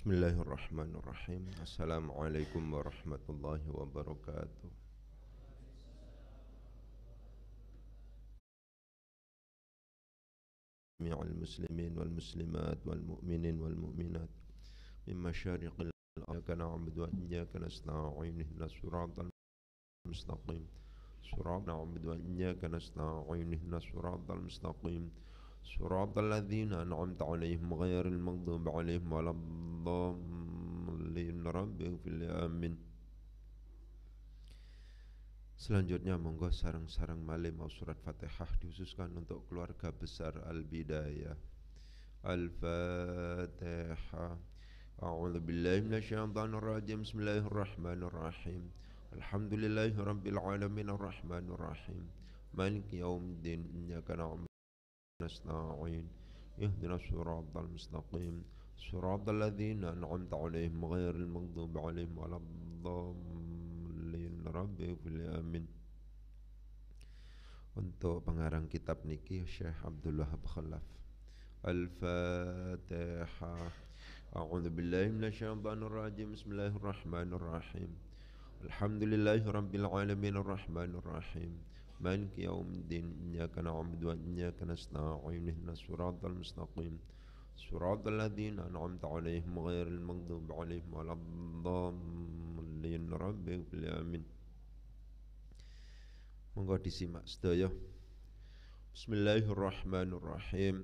Bismillahirrahmanirrahim. Assalamualaikum warahmatullahi wabarakatuh. Jami'al muslimin wal muslimat wal mu'minin wal mu'minat min masyariqil ardh iyyaka na'budu wa iyyaka nasta'in ihdinas siratal mustaqim. Na'budu wa iyyaka nasta'in ihdinas siratal mustaqim. Siratal ladzina an'amta 'alaihim ghairil maghdubi 'alaihim waladdallin. Rabbighfir li amin. Selanjutnya monggo sareng-sareng malih mau surat Fatihah dikhususkan untuk keluarga besar Al-Bidayah. Al-Fatihah. A'udzu billahi minasyaitonir rajim. Bismillahirrahmanirrahim. Alhamdulillahi rabbil alamin arrahmanir rahim. Maliki yaumiddin. Iyyaka na'budu nasta'in ihdinas siratal mustaqim siratal ladzina an'amta 'alaihim ghairil maghdubi 'alaihim waladdallin. Rabbighfir li amin. Untuk pengarang kitab niki Syekh Abdul Wahab Khalaf. Al-Fatihah. A'udzu billahi minasyaitonir rajim. Bismillahirrahmanirrahim. Alhamdulillahi rabbil alamin arrahmanir rahim. Maliki yaumiddin. Iyyaka na'budu wa iyyaka nasta'in ihdinas siratal mustaqim siratal ladzina an'amta 'alaihim ghairil maghdubi 'alaihim waladdallin. Rabbighfir li amin. Monggo disimak sedaya. Bismillahirrahmanirrahim.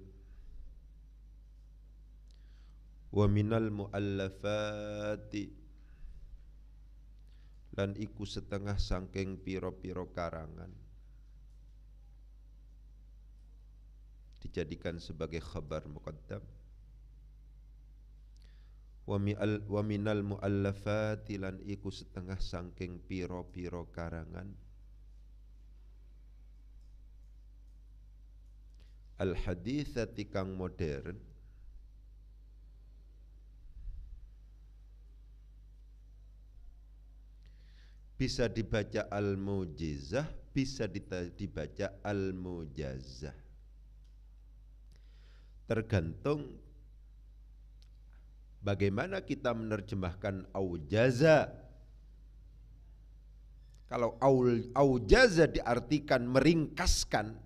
Wa minal muallafati, lan iku setengah sangking piro-piro karangan, dijadikan sebagai khabar muqaddam. Wa minal muallafati, lan iku setengah sangking piro-piro karangan, al haditsati kang modern, bisa dibaca al-mujizah, bisa dibaca al-mujazah. Tergantung bagaimana kita menerjemahkan aujaza. Kalau aujaza diartikan meringkaskan,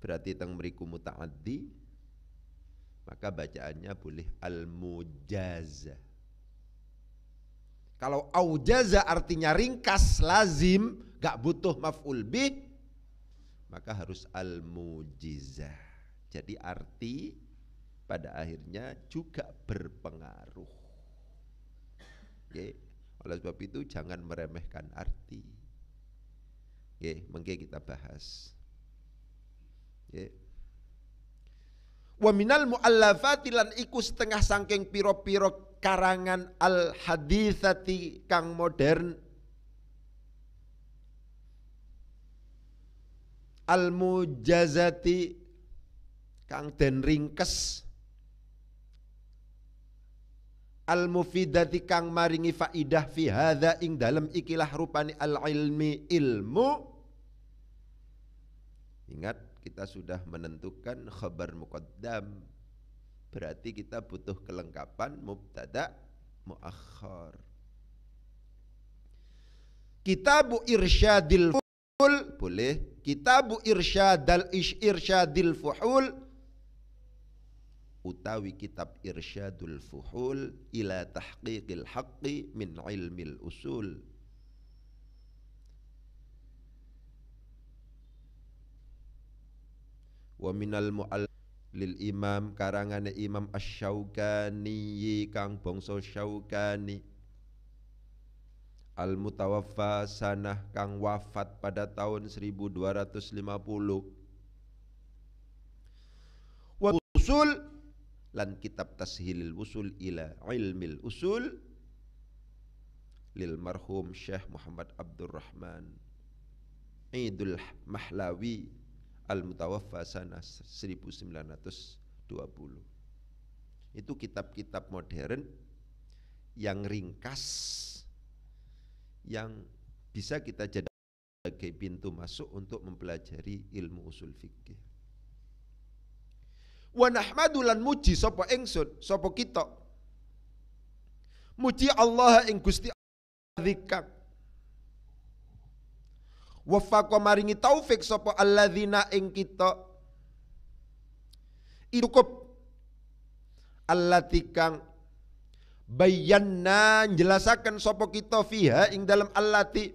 berarti teng mriku muta'addi, maka bacaannya boleh al-mujazah. Kalau aujaza artinya ringkas, lazim, gak butuh maf'ul bih, maka harus al-mujizah. Jadi arti pada akhirnya juga berpengaruh. Oke. Oleh sebab itu jangan meremehkan arti. Oke, mengke kita bahas. Oke. Wa minal muallafati, lan iku setengah sangking piro-piro karangan al haditsati kang modern, al mujazati kang den ringkes, al mufidati kang maringi faidah fi hadza ing dalem ikilah rupane al ilmi ilmu. Ingat, kita sudah menentukan khabar muqaddam, berarti kita butuh kelengkapan mubtada muakhar. Kitabu irsyadil fuhul boleh, kitabu irsyadil fuhul utawi kitab irsyadul fuhul ila tahqiqil haqqi min ilmil usul. Wa minal mu'al lil imam, karangane Imam Asy-Syaukani kang bangsa Syaukani, al mutawaffa sanah kang wafat pada tahun 1250. Wa usul, lan kitab tashilil usul ila ilmil usul lil marhum Syekh Muhammad Abdurrahman Idul Mahlawi al-mutawaffa sanah 1920. Itu kitab-kitab modern yang ringkas, yang bisa kita jadikan sebagai pintu masuk untuk mempelajari ilmu usul fikih. Wa nahmadu lan muji sapa ingsun, sapa kita, muji Allah ing Gusti Allah. Wafaqa maringi taufik sapa alladzina ing kita cukup allati kang bayanna jelasaken sapa kita fiha ing dalam allati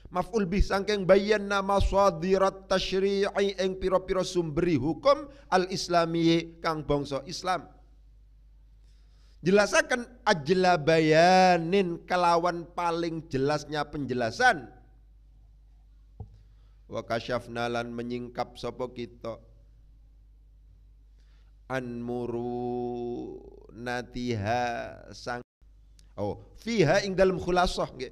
maf'ul bih saking bayanna masadirat tasyri'i ing pira-pira sumberi hukum al-islami kang bangsa Islam. Jelasaken ajla bayanin kelawan paling jelasnya penjelasan. Wa kasyafna lan menyingkap sapa kita anmuru natiha sang fiha ing dalam khulasah nggih.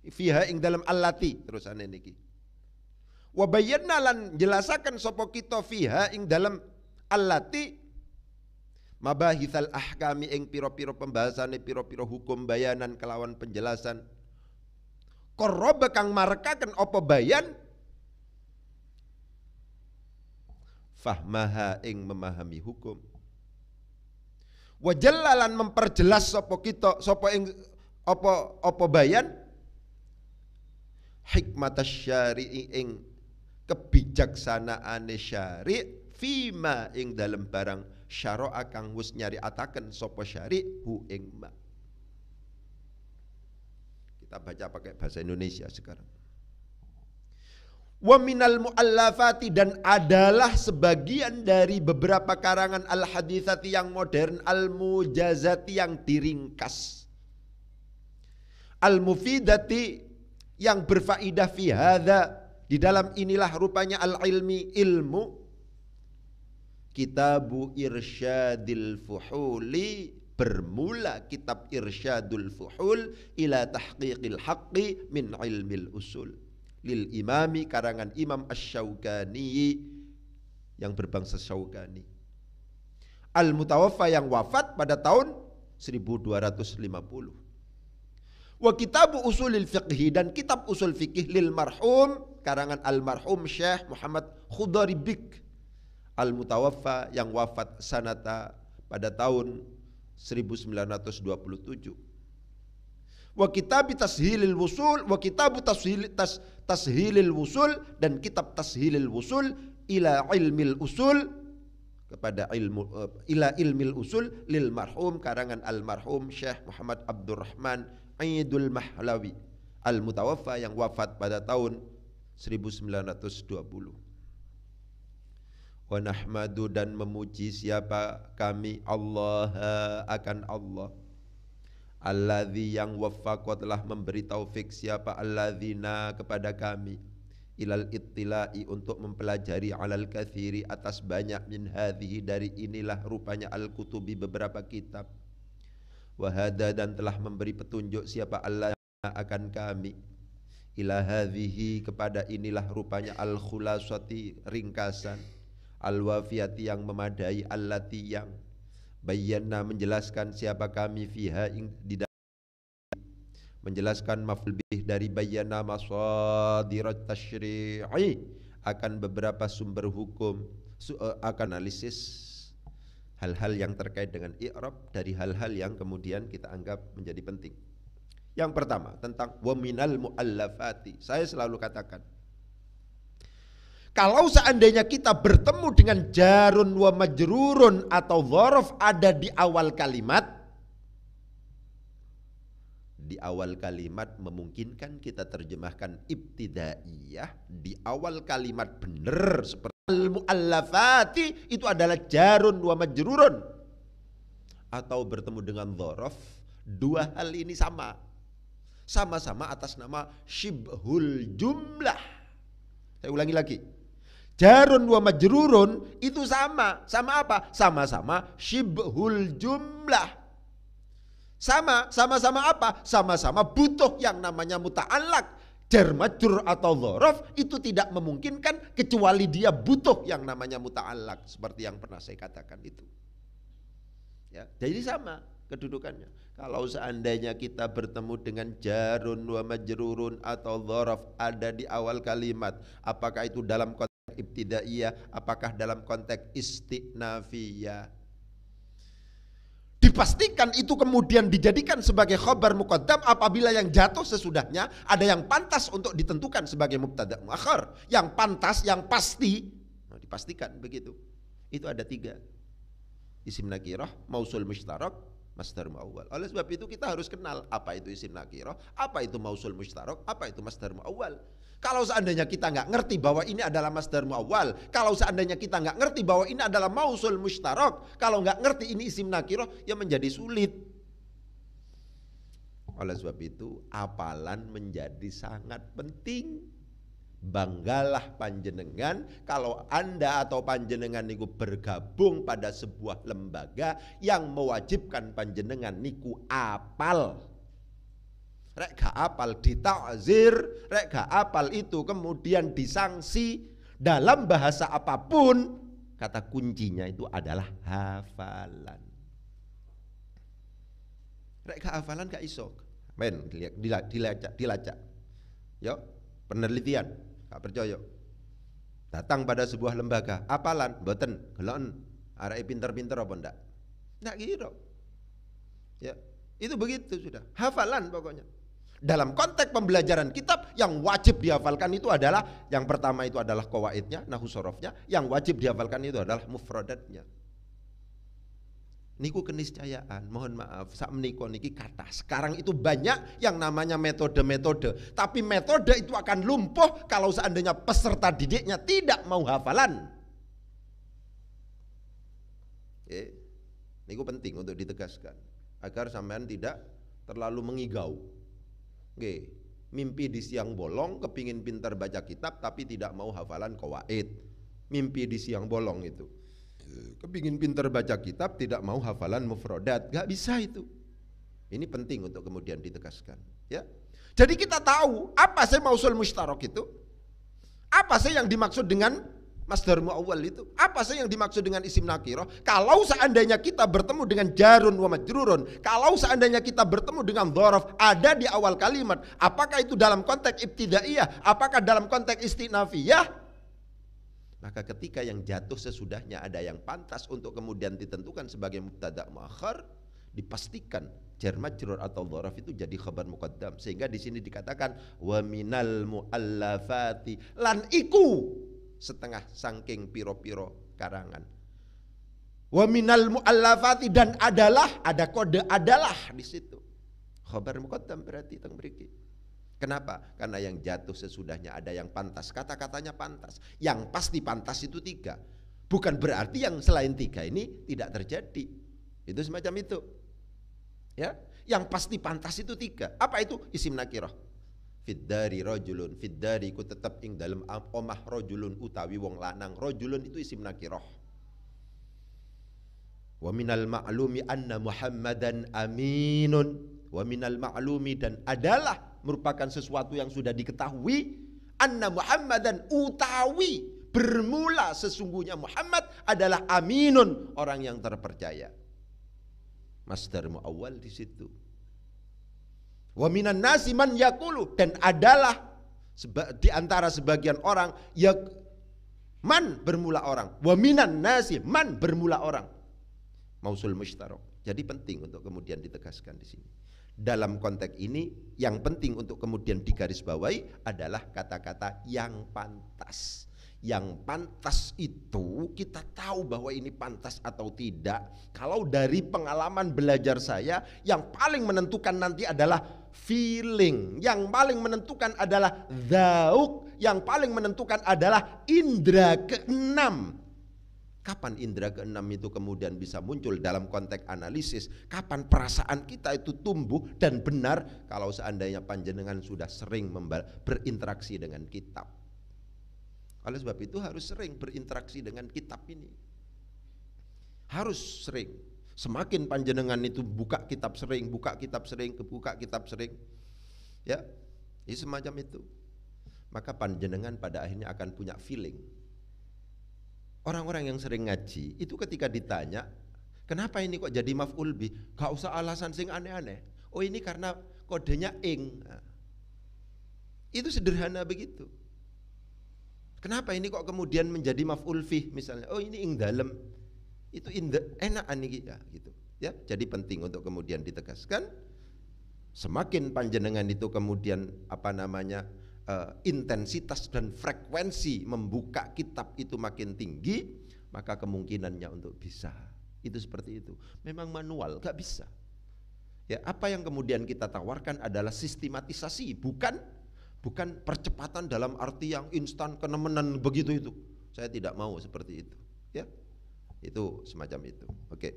Fiha ing dalam allati terusane niki. Wa bayyana lan jelasaken sapa kita fiha ing dalam allati mabahitsal ahkami ing pira-pira pembahasane pira-pira hukum bayanan kelawan penjelasan. Qarraba kang marekaken apa bayan fahmaha ing memahami hukum. Wa jallalan memperjelas sapa kita sapa ing apa bayan hikmatasy syari'i ing kebijaksanaane syari' fima ing dalam barang syara'a kang wis nyariataken sapa syari' hu ing ma. Kita baca pakai bahasa Indonesia sekarang. Wa minal muallafati dan adalah sebagian dari beberapa karangan al-haditsati yang modern, al-mujazati yang diringkas, al-mufidati yang berfaedah fi hadza di dalam inilah rupanya al-ilmi ilmu. Kitabu Irsyadil Fuhuli, bermula kitab Irsyadul Fuhul ila tahqiqil haqqi min ilmil usul lil imami karangan Imam Asy-Syaukani yang berbangsa Syaukani al-mutawaffa yang wafat pada tahun 1250. Wa kitabu usulil fiqhi dan kitab usul fikih lil marhum karangan al-marhum Syekh Muhammad Khudaribik al-mutawaffa yang wafat sanata pada tahun 1927. Wa kitab tashilil wusul wa kitab tashilil wusul dan kitab tashilil wusul ila ilmil usul kepada ilmu ila ilmil usul lil marhum karangan al-marhum Syekh Muhammad Abdurrahman Aidul Mahlawi al-mutawaffa yang wafat pada tahun 1920. Wa nahmadu dan memuji siapa kami Allah akan Allah alladzi yang waffaqa telah memberi taufik siapa alladzina kepada kami ilal ittila'i untuk mempelajari alal katsiri atas banyak min hadhihi dari inilah rupanya al-kutubi beberapa kitab. Wa hada dan telah memberi petunjuk siapa Allah akan kami ila hadhihi kepada inilah rupanya al-khulasati ringkasan al-wafiyati yang memadai allati yang bayyana menjelaskan siapa kami fiha di dalam menjelaskan maf'ul bih dari bayyana masadirat tasyri'i akan beberapa sumber hukum akan analisis hal-hal yang terkait dengan i'rab dari hal-hal yang kemudian kita anggap menjadi penting. Yang pertama tentang wa minal muallafati. Saya selalu katakan kalau seandainya kita bertemu dengan jarun wa majrurun atau dzaraf ada di awal kalimat, memungkinkan kita terjemahkan ibtidaiyah di awal kalimat benar seperti al-muallafati itu adalah jarun wa majrurun atau bertemu dengan dzaraf, dua hal ini sama-sama atas nama syibhul jumlah. Saya ulangi lagi. Jarun wa majrurun itu sama apa? Sama-sama syibhul jumlah. Sama-sama apa? Sama-sama butuh yang namanya muta'allaq. Jar majrur atau dzaraf itu tidak memungkinkan kecuali dia butuh yang namanya muta'allaq seperti yang pernah saya katakan itu. Ya, jadi sama kedudukannya. Kalau seandainya kita bertemu dengan jarun wa majrurun atau dzaraf ada di awal kalimat, apakah itu dalam konteks ibtidaiyah, apakah dalam konteks istinafiyah, Dipastikan itu kemudian dijadikan sebagai khabar muqaddam apabila yang jatuh sesudahnya ada yang pantas untuk ditentukan sebagai mubtada muakhar. Yang pantas, yang pasti, dipastikan begitu. Itu ada 3. Isim nakirah, mausul mustarak, masdar muawwal. Oleh sebab itu kita harus kenal apa itu isim nakirah, apa itu mausul mustarak, apa itu masdar muawwal. Kalau seandainya kita nggak ngerti bahwa ini adalah masdar muawwal, kalau seandainya kita nggak ngerti bahwa ini adalah mausul mustarak, kalau nggak ngerti ini isim nakirah, ya menjadi sulit. Oleh sebab itu hafalan menjadi sangat penting. Banggalah panjenengan kalau Anda atau panjenengan niku bergabung pada sebuah lembaga yang mewajibkan panjenengan niku apal. Rek gak apal ditakzir, rek gak apal itu kemudian disangsi. Dalam bahasa apapun, kata kuncinya itu adalah hafalan. Rek gak hafalan gak iso. Men, dilacak. Yo, penelitian, gak percaya. Datang pada sebuah lembaga, apalan, mboten, gelon, arek pinter-pinter apa ndak? Ndak kira. Ya, itu begitu sudah. Hafalan pokoknya. Dalam konteks pembelajaran kitab yang wajib dihafalkan itu adalah yang pertama itu adalah qawaidnya, nahwu sorofnya, yang wajib dihafalkan itu adalah mufradatnya. Niku keniscayaan, mohon maaf, sak menika niki kata. Sekarang itu banyak yang namanya metode-metode, tapi metode itu akan lumpuh kalau seandainya peserta didiknya tidak mau hafalan. Niku penting untuk ditegaskan agar sampean tidak terlalu mengigau. Mimpi di siang bolong, kepingin pintar baca kitab tapi tidak mau hafalan qawaid. Mimpi di siang bolong itu. Kepingin pintar baca kitab tidak mau hafalan mufradat, gak bisa itu. Ini penting untuk kemudian ditegaskan, ya. Jadi kita tahu apa sih mausul mustarak itu? Apa sih yang dimaksud dengan masdar muawwal itu? Apa sih yang dimaksud dengan isim nakirah? Kalau seandainya kita bertemu dengan jarun wa majrurun, kalau seandainya kita bertemu dengan dzaraf ada di awal kalimat, apakah itu dalam konteks ibtidaiyah, apakah dalam konteks istinafiyah? Maka ketika yang jatuh sesudahnya ada yang pantas untuk kemudian ditentukan sebagai mubtada muakhar, dipastikan jar majrur atau dzaraf itu jadi khabar muqaddam. Sehingga di sini dikatakan wa minal muallafati, lan iku setengah saking piro-piro karangan. Wa minal muallafati, dan adalah, ada kode adalah di situ. Khabar muqaddam berarti teng mriki. Kenapa? Karena yang jatuh sesudahnya ada yang pantas. Kata-katanya pantas. Yang pasti pantas itu 3. Bukan berarti yang selain 3 ini tidak terjadi. Itu semacam itu. Ya, yang pasti pantas itu 3. Apa itu? Isim nakirah. Fiddari rajulun, fiddari ku tetap ing dalam omah rajulun utawi wong lanang. Rajulun itu isim nakirah. Wa minal ma'lumi anna Muhammadan aminun. Wa minal ma'lumi, dan adalah merupakan sesuatu yang sudah diketahui, anna Muhammadan utawi bermula sesungguhnya Muhammad adalah aminun, orang yang terpercaya. Masdar muawwal di situ. Wa minan nasi man yaqulu, dan adalah di antara sebagian orang ya man bermula orang, wa minan nasi man bermula orang, mausul mustarak. Jadi penting untuk kemudian ditegaskan di sini. Dalam konteks ini yang penting untuk kemudian digarisbawahi adalah kata-kata yang pantas. Yang pantas itu kita tahu bahwa ini pantas atau tidak. Kalau dari pengalaman belajar saya, yang paling menentukan nanti adalah feeling, yang paling menentukan adalah dzauq, yang paling menentukan adalah indra keenam. Kapan indra keenam itu kemudian bisa muncul dalam konteks analisis? Kapan perasaan kita itu tumbuh dan benar? Kalau seandainya panjenengan sudah sering berinteraksi dengan kitab. Oleh sebab itu harus sering berinteraksi dengan kitab ini. Harus sering. Semakin panjenengan itu buka kitab sering, buka kitab sering, buka kitab sering, ya, ini semacam itu. Maka panjenengan pada akhirnya akan punya feeling. Orang-orang yang sering ngaji itu ketika ditanya, kenapa ini kok jadi maf'ul bih? Gak usah alasan sing aneh-aneh. Oh ini karena kodenya ing. Nah, itu sederhana begitu. Kenapa ini kok kemudian menjadi maf'ul fih misalnya? Oh ini ing dalem. Itu enak aniki ya gitu. Ya, jadi penting untuk kemudian ditegaskan. Semakin panjenengan itu kemudian intensitas dan frekuensi membuka kitab itu makin tinggi, maka kemungkinannya untuk bisa. Itu seperti itu. Memang manual gak bisa. Ya, apa yang kemudian kita tawarkan adalah sistematisasi, bukan percepatan dalam arti yang instan kenemenan begitu itu. Saya tidak mau seperti itu. Ya, itu semacam itu. Oke.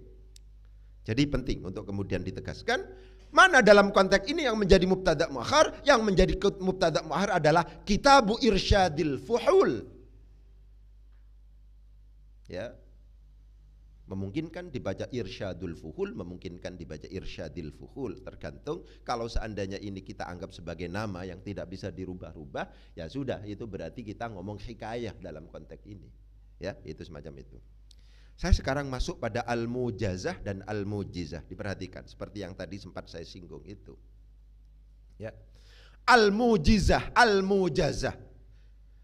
Jadi penting untuk kemudian ditegaskan. Mana dalam konteks ini yang menjadi mubtada' muakhar? Yang menjadi mubtada' muakhar adalah Kitabu Irsyadil Fuhul. Ya. Memungkinkan dibaca Irsyadul Fuhul, memungkinkan dibaca Irsyadil Fuhul, tergantung. Kalau seandainya ini kita anggap sebagai nama yang tidak bisa dirubah-rubah, ya sudah, itu berarti kita ngomong hikayah dalam konteks ini. Ya, itu semacam itu. Saya sekarang masuk pada al-mujazah dan al-mujizah. Diperhatikan seperti yang tadi sempat saya singgung itu. Ya. Al-mujizah, al-mujazah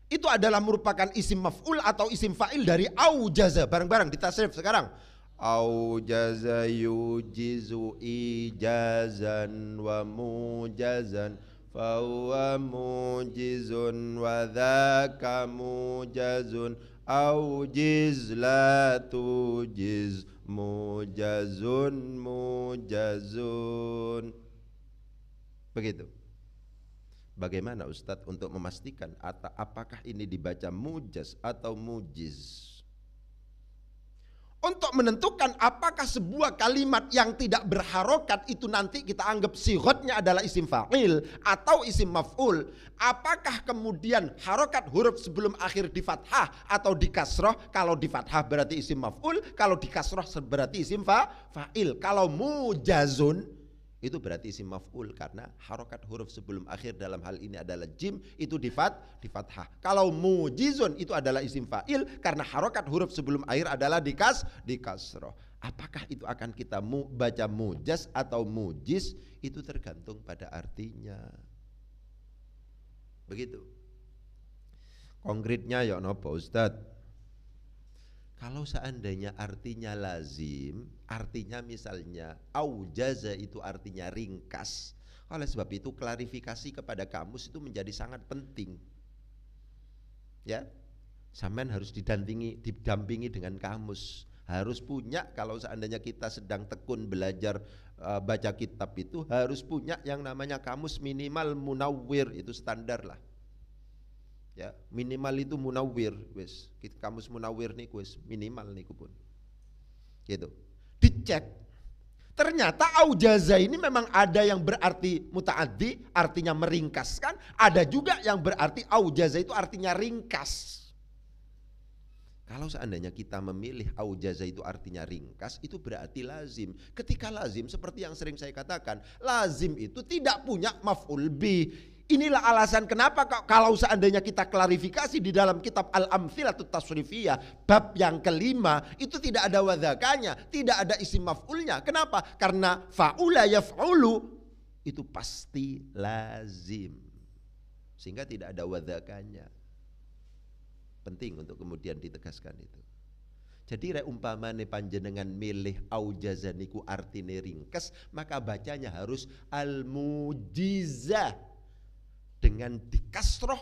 itu adalah merupakan isim maf'ul atau isim fa'il dari aujaza. Bareng-bareng ditasrif sekarang. Aujaza yujizu ijazan wa mujazan fahuwa mujizun wa dhaka mujazun. Aujiz la tujiz mujazun mujazun. Begitu. Bagaimana Ustadz untuk memastikan apakah ini dibaca mujaz atau mujiz? Untuk menentukan apakah sebuah kalimat yang tidak berharokat itu nanti kita anggap sighotnya adalah isim fa'il atau isim maf'ul. Apakah kemudian harokat huruf sebelum akhir di fathah atau di kasroh? Kalau di fathah berarti isim maf'ul, kalau di kasroh berarti isim fa'il. Kalau mujazun itu berarti isim maf'ul karena harokat huruf sebelum akhir dalam hal ini adalah jim, itu di fathah. Kalau mujizun itu adalah isim fa'il karena harokat huruf sebelum akhir adalah di kasroh. Apakah itu akan kita baca mujaz atau mujiz? Itu tergantung pada artinya. Begitu. Konkretnya ya napa Ustadz? Kalau seandainya artinya lazim, artinya misalnya aujaza itu artinya ringkas. Oleh sebab itu klarifikasi kepada kamus itu menjadi sangat penting. Ya, sampean harus didampingi dengan kamus. Harus punya, kalau seandainya kita sedang tekun belajar baca kitab itu harus punya yang namanya kamus minimal munawwir, itu standar lah. Ya, minimal itu munawwir, wis. Kamus munawwir niku wis minimal niku pun. Gitu. Dicek. Ternyata aujaza ini memang ada yang berarti muta'addi, artinya meringkaskan, ada juga yang berarti aujaza itu artinya ringkas. Kalau seandainya kita memilih aujaza itu artinya ringkas, itu berarti lazim. Ketika lazim, seperti yang sering saya katakan, lazim itu tidak punya maf'ul bih. Inilah alasan kenapa kalau seandainya kita klarifikasi di dalam kitab Al-Amthilatut Tasrifiyah bab yang kelima itu tidak ada wadhakanya, tidak ada isim maf'ulnya. Kenapa? Karena fa'ula yaf'ulu itu pasti lazim, sehingga tidak ada wadhakanya. Penting untuk kemudian ditegaskan itu. Jadi rek umpamane panjenengan milih aujaza niku artine ringkes, maka bacanya harus al-mujizah dengan dikasroh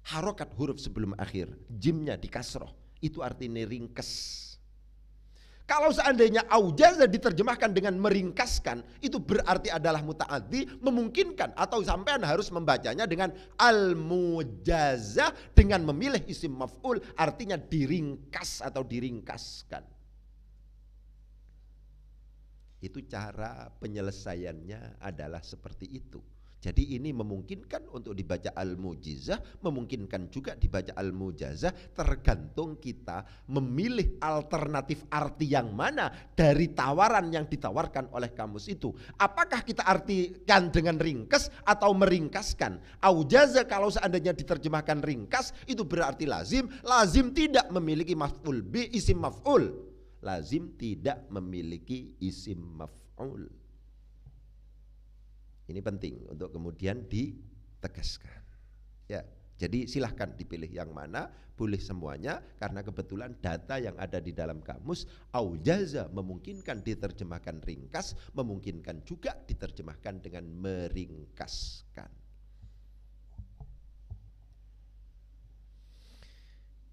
harokat huruf sebelum akhir, jimnya dikasroh, itu artinya ringkes. Kalau seandainya aujaza diterjemahkan dengan meringkaskan, itu berarti adalah muta'addi, memungkinkan atau sampean harus membacanya dengan al-mujazah dengan memilih isim maf'ul, artinya diringkas atau diringkaskan. Itu cara penyelesaiannya adalah seperti itu. Jadi ini memungkinkan untuk dibaca al-mujizah, memungkinkan juga dibaca al-mujazah, tergantung kita memilih alternatif arti yang mana dari tawaran yang ditawarkan oleh kamus itu. Apakah kita artikan dengan ringkas atau meringkaskan? Aujaza kalau seandainya diterjemahkan ringkas itu berarti lazim, lazim tidak memiliki maf'ul bi, isim maf'ul. Lazim tidak memiliki isim maf'ul. Ini penting untuk kemudian ditegaskan. Ya, Jadi silahkan dipilih yang mana, boleh semuanya, karena kebetulan data yang ada di dalam kamus aujaza memungkinkan diterjemahkan ringkas, memungkinkan juga diterjemahkan dengan meringkaskan.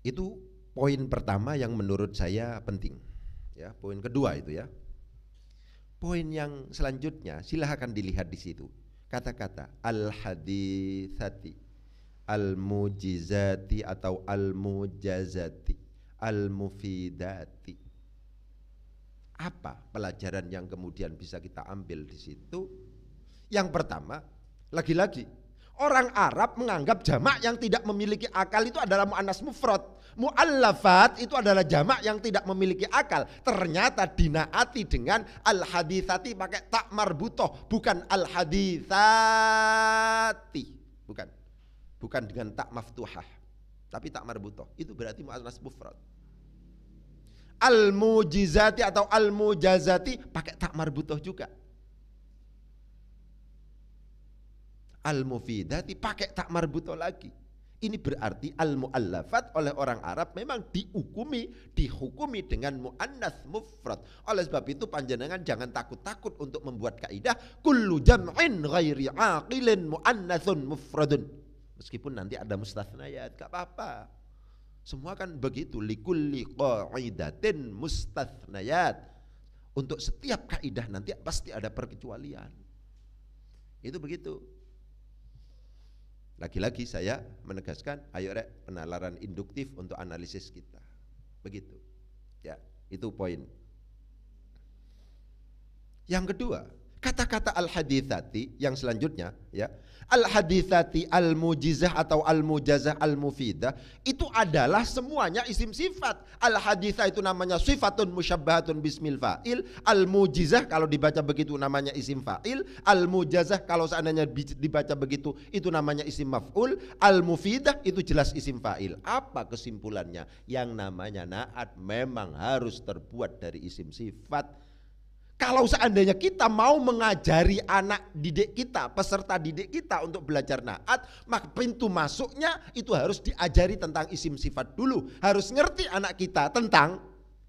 Itu poin pertama yang menurut saya penting. Ya, poin kedua itu ya. Poin yang selanjutnya silahkan dilihat di situ. Kata-kata al-haditsati, al-mujizati atau al-mujazati, al-mufidati. Apa pelajaran yang kemudian bisa kita ambil di situ? Yang pertama, lagi-lagi orang Arab menganggap jamak yang tidak memiliki akal itu adalah muannas mufrad. Mu'allafat itu adalah jamak yang tidak memiliki akal. Ternyata dinaati dengan al-haditsati pakai tak marbutoh, bukan al-haditsati. Bukan dengan tak maftuhah, tapi tak marbutoh. Itu berarti muannas mufrad. Al-mujizati atau al-mujazati pakai tak marbutoh juga. Al-mufidati pakai tak marbutoh lagi. Ini berarti al-mu'allafat oleh orang Arab memang dihukumi dengan mu'annas mufrad. Oleh sebab itu panjenengan jangan takut-takut untuk membuat kaidah kullu jam'in ghairi aqilin mu'annasun mufradun. Meskipun nanti ada mustathnayat, gak apa-apa. Semua kan begitu, likulli qaidatin mustathnayat. Untuk setiap kaidah nanti pasti ada perkecualian. Itu begitu. Lagi-lagi saya menegaskan, ayo rek, penalaran induktif untuk analisis kita. Begitu. Ya, itu poin. Yang kedua, kata-kata al-haditsati yang selanjutnya, ya. Al-haditsati, al-mujizah atau al-mujazah, al-mufidah itu adalah semuanya isim sifat. Al-haditsah itu namanya sifatun musyabbahatun bismil fa'il. Al-mujizah kalau dibaca begitu namanya isim fa'il. Al-mujazah kalau seandainya dibaca begitu itu namanya isim maf'ul. Al-mufidah itu jelas isim fa'il. Apa kesimpulannya? Yang namanya na'at memang harus terbuat dari isim sifat. Kalau seandainya kita mau mengajari anak didik kita, peserta didik kita untuk belajar na'at, maka pintu masuknya itu harus diajari tentang isim sifat dulu. Harus ngerti anak kita tentang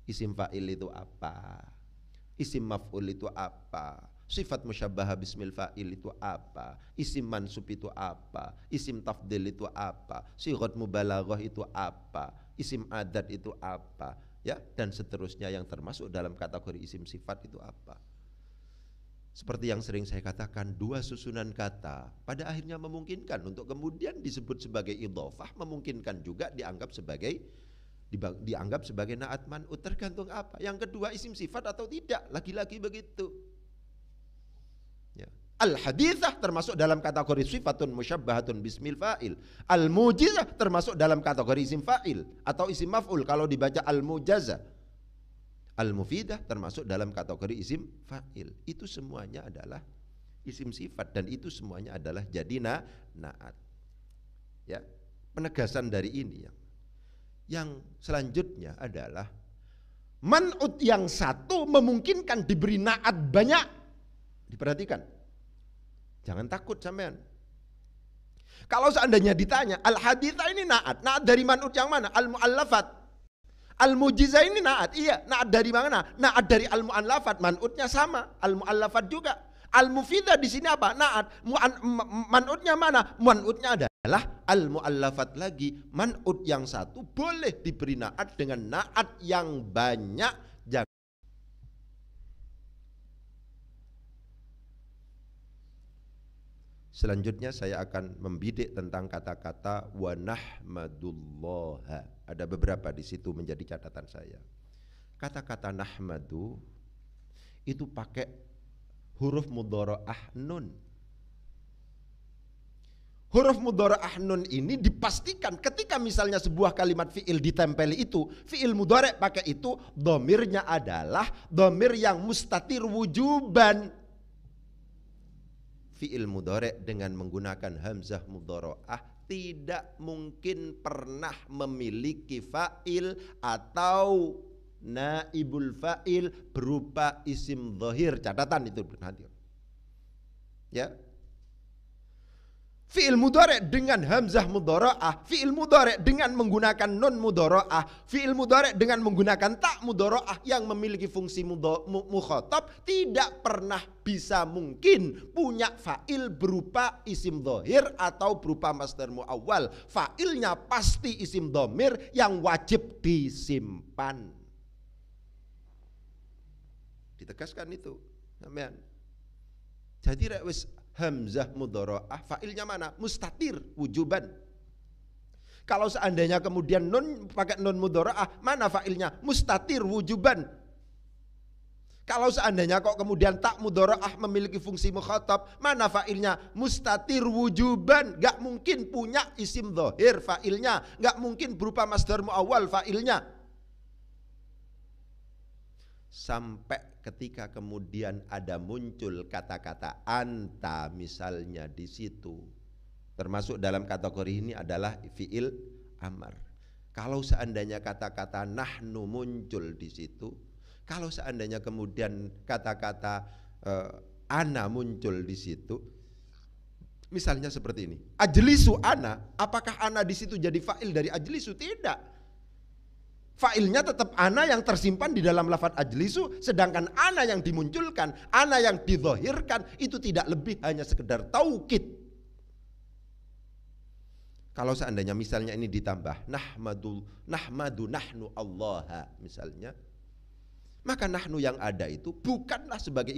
isim fa'il itu apa, isim maf'ul itu apa, sifat musyabbahah bismil fa'il itu apa, isim mansub itu apa, isim tafdil itu apa, sighat mubalaghah itu apa, isim adat itu apa, ya, dan seterusnya yang termasuk dalam kategori isim sifat itu apa. Seperti yang sering saya katakan, dua susunan kata pada akhirnya memungkinkan untuk kemudian disebut sebagai idhofah, memungkinkan juga dianggap sebagai na'at man'ut, tergantung apa. Yang kedua isim sifat atau tidak, lagi-lagi begitu. Ya. Al-haditsah termasuk dalam kategori sifatun musyabbahatun bismil fa'il. Al-mujizah termasuk dalam kategori isim fa'il atau isim maf'ul kalau dibaca al-mujazah. Al-mufidah termasuk dalam kategori isim fa'il. Itu semuanya adalah isim sifat dan itu semuanya adalah jadi na'at. Ya, penegasan dari ini yang selanjutnya adalah man'ut yang satu memungkinkan diberi na'at banyak. Diperhatikan. Jangan takut sampean. Kalau seandainya ditanya, al-haditsah ini na'at. Na'at dari man'ut yang mana? Al-mu'allafat. Al-mujizah ini na'at. Iya, na'at dari mana? Na'at dari al-mu'allafat. Man'utnya sama, al-mu'allafat juga. Al-mufidah di sini apa? Na'at. Man'utnya mana? Man'utnya adalah al-mu'allafat lagi. Man'ut yang satu boleh diberi na'at dengan na'at yang banyak. Selanjutnya saya akan membidik tentang kata-kata wa nahmadullaha. Ada beberapa di situ menjadi catatan saya. Kata-kata nahmadu itu pakai huruf mudhara'ah nun. Huruf mudhara'ah nun ini dipastikan ketika misalnya sebuah kalimat fi'il ditempeli itu, fi'il mudhari' pakai itu, dhamirnya adalah dhamir yang mustatir wujuban. Fi'il mudhari' dengan menggunakan hamzah mudhara'ah tidak mungkin pernah memiliki fa'il atau naibul fa'il berupa isim dhahir. Catatan itu hadir. Ya. Fi'il mudhari' dengan hamzah mudhara'ah, fi'il mudhari' dengan menggunakan nun mudhara'ah, fi'il mudhari' dengan menggunakan ta mudhara'ah yang memiliki fungsi mukhatab tidak pernah bisa mungkin punya fa'il berupa isim dhahir atau berupa masdar muawwal. Fa'ilnya pasti isim dhamir yang wajib disimpan. Ditegaskan itu, sampean. Jadi rek wis hamzah mudhara'ah, fa'ilnya mana? Mustatir wujuban. Kalau seandainya kemudian nun pakai nun mudhara'ah, mana fa'ilnya? Mustatir wujuban. Kalau seandainya kok kemudian tak mudhara'ah memiliki fungsi mukhatab, mana fa'ilnya? Mustatir wujuban. Gak mungkin punya isim dhahir fa'ilnya, gak mungkin berupa masdar muawwal fa'ilnya. Sampai ketika kemudian ada muncul kata-kata anta misalnya di situ, termasuk dalam kategori ini adalah fi'il amar. Kalau seandainya kata-kata nahnu muncul di situ, kalau seandainya kemudian kata-kata ana muncul di situ, misalnya seperti ini, ajlisu ana, apakah ana di situ jadi fa'il dari ajlisu? Tidak. Fa'ilnya tetap ana yang tersimpan di dalam lafadz ajlisu, sedangkan ana yang dimunculkan, ana yang didhahirkan itu tidak lebih hanya sekedar taukid. Kalau seandainya misalnya ini ditambah nahmadu nahnu Allah misalnya, maka nahnu yang ada itu bukanlah sebagai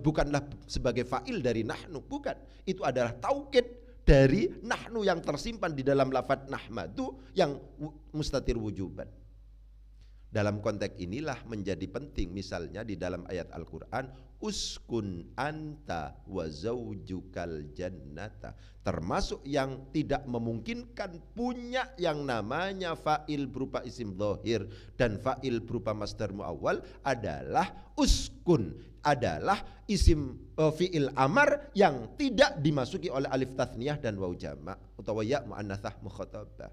bukanlah sebagai fa'il dari nahnu, bukan. Itu adalah taukid dari nahnu yang tersimpan di dalam lafadz nahmadu yang mustatir wujuban. Dalam konteks inilah menjadi penting misalnya di dalam ayat Al-Quran, uskun anta wa zaujukal jannata, termasuk yang tidak memungkinkan punya yang namanya fa'il berupa isim dhahir dan fa'il berupa masdar muawwal adalah uskun, adalah isim fi'il amar yang tidak dimasuki oleh alif tathniyah dan waw jama' utawa ya muannatsah mukhatabah.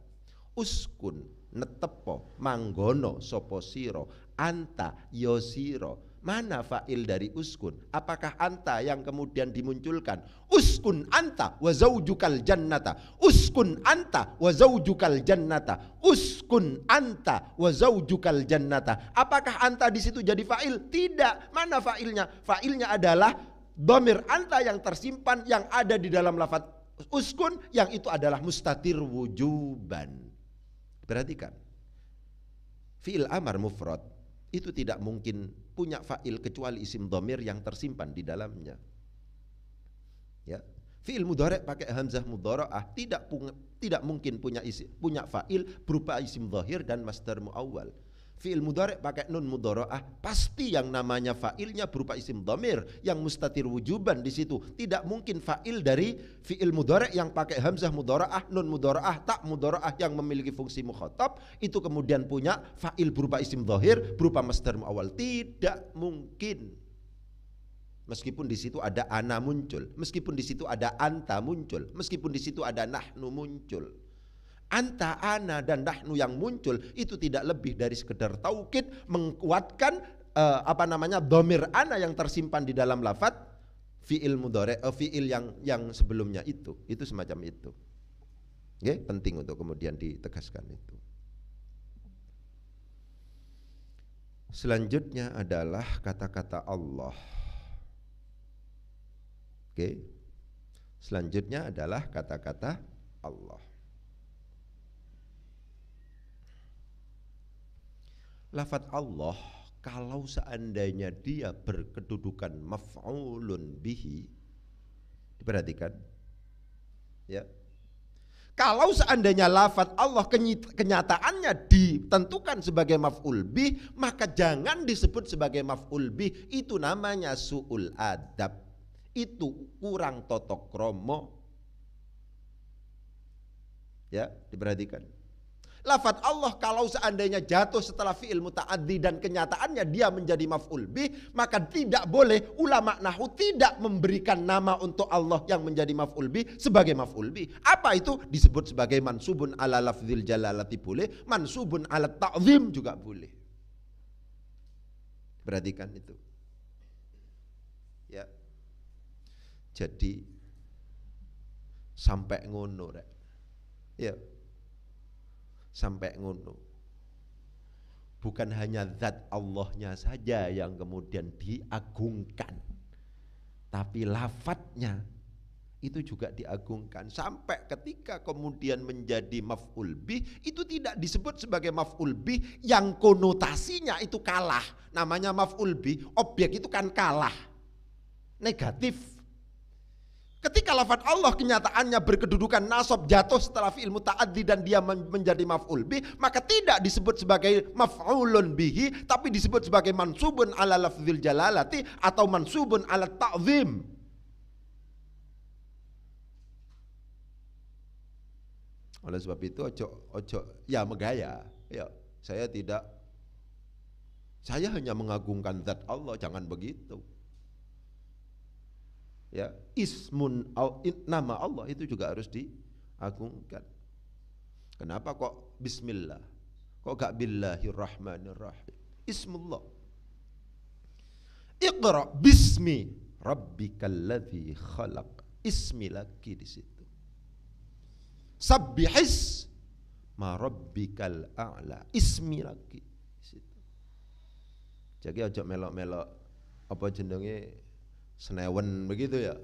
Uskun netepo manggono sopo siro anta yosiro. Mana fa'il dari uskun? Apakah anta yang kemudian dimunculkan? Uskun anta wa zaujukal jannata. Uskun anta wa zaujukal jannata. Uskun anta wa zaujukal jannata. Apakah anta di situ jadi fa'il? Tidak. Mana fa'ilnya? Fa'ilnya adalah dhamir anta yang tersimpan yang ada di dalam lafadz uskun, yang itu adalah mustatir wujuban. Perhatikan, fi'il amar mufrad itu tidak mungkin punya fa'il kecuali isim dhamir yang tersimpan di dalamnya. Ya, fi'il mudhari' pakai hamzah mudhara'ah tidak mungkin punya fa'il berupa isim dhahir dan masdar muawwal. Fi'il mudhari' pakai nun mudhara'ah pasti yang namanya fa'ilnya berupa isim dhamir yang mustatir wujuban di situ. Tidak mungkin fa'il dari fi'il mudhari' yang pakai hamzah mudhara'ah, nun mudhara'ah, ta mudhara'ah yang memiliki fungsi mukhatab itu kemudian punya fa'il berupa isim dhahir berupa masdar muawwal. Tidak mungkin. Meskipun di situ ada ana muncul, meskipun di situ ada anta muncul, meskipun di situ ada nahnu muncul. Anta, ana, dan nahnu yang muncul itu tidak lebih dari sekedar taukid menguatkan dhamir ana yang tersimpan di dalam lafadz fi'il mudhari', fi'il yang sebelumnya itu semacam itu. Oke, penting untuk kemudian ditegaskan itu. Selanjutnya adalah kata-kata Allah. Oke. Selanjutnya adalah kata-kata Allah. Lafadz Allah kalau seandainya dia berkedudukan maf'ulun bihi, diperhatikan ya. Kalau seandainya lafadz Allah kenyataannya ditentukan sebagai maf'ul bih, maka jangan disebut sebagai maf'ul bih. Itu namanya su'ul adab, itu kurang totok kromo. Ya, diperhatikan. Lafadz Allah kalau seandainya jatuh setelah fi'il muta'addi dan kenyataannya dia menjadi maf'ul bih, maka tidak boleh ulama nahwu tidak memberikan nama untuk Allah yang menjadi maf'ul bih sebagai maf'ul bih. Apa itu? Disebut sebagai mansubun ala lafzil jalalati boleh, mansubun ala ta'zim juga boleh. Perhatikan itu. Ya. Jadi Sampai ngono rek. Ya. Sampai ngono. Bukan hanya zat Allahnya saja yang kemudian diagungkan, tapi lafadznya itu juga diagungkan. Sampai ketika kemudian menjadi maf'ul bih, itu tidak disebut sebagai maf'ul bih yang konotasinya itu kalah. Namanya maf'ul bih, objek itu kan kalah, negatif. Ketika lafaz Allah kenyataannya berkedudukan nasab, jatuh setelah fi'il muta'addi dan dia menjadi maf'ul bih, maka tidak disebut sebagai maf'ulun bihi, tapi disebut sebagai mansubun ala lafzil jalalati atau mansubun ala ta'zim. Oleh sebab itu ojo ya megaya. Ya, saya hanya mengagungkan zat Allah, jangan begitu. Ya, nama Allah itu juga harus diagungkan. Kenapa kok bismillah? Kok gak billahirrahmanirrahim? Ismullah. Iqra bismi rabbikal ladzi khalaq. Ismi lagi di situ. Sabbihis ma rabbikal a'la. Ismi lagi di situ. Jadi ojo melok-melok apa jenenge senewen begitu ya,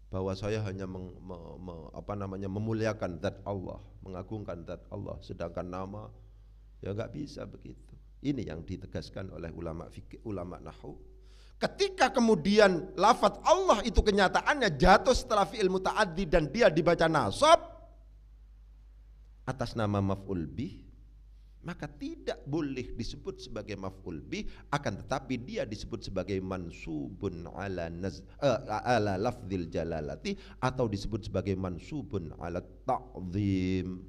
bahwa saya hanya memuliakan zat Allah, mengagungkan zat Allah, sedangkan nama ya nggak bisa begitu. Ini yang ditegaskan oleh ulama fikih, ulama nahwu. Ketika kemudian lafaz Allah itu kenyataannya jatuh setelah fi'il muta'addi dan dia dibaca nasab atas nama maf'ul bih, maka tidak boleh disebut sebagai maf'ul bih, akan tetapi dia disebut sebagai mansubun ala lafzil jalalati atau disebut sebagai mansubun ala ta'zim.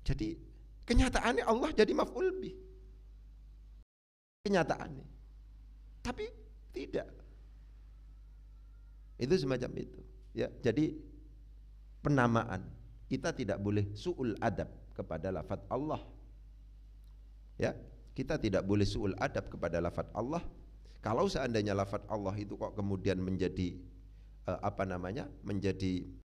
Jadi kenyataannya Allah jadi maf'ul bih, kenyataannya, tapi tidak. Itu semacam itu ya. Jadi penamaan kita tidak boleh su'ul adab kepada lafaz Allah. Ya, kita tidak boleh su'ul adab kepada lafaz Allah. Kalau seandainya lafaz Allah itu kok kemudian menjadi menjadi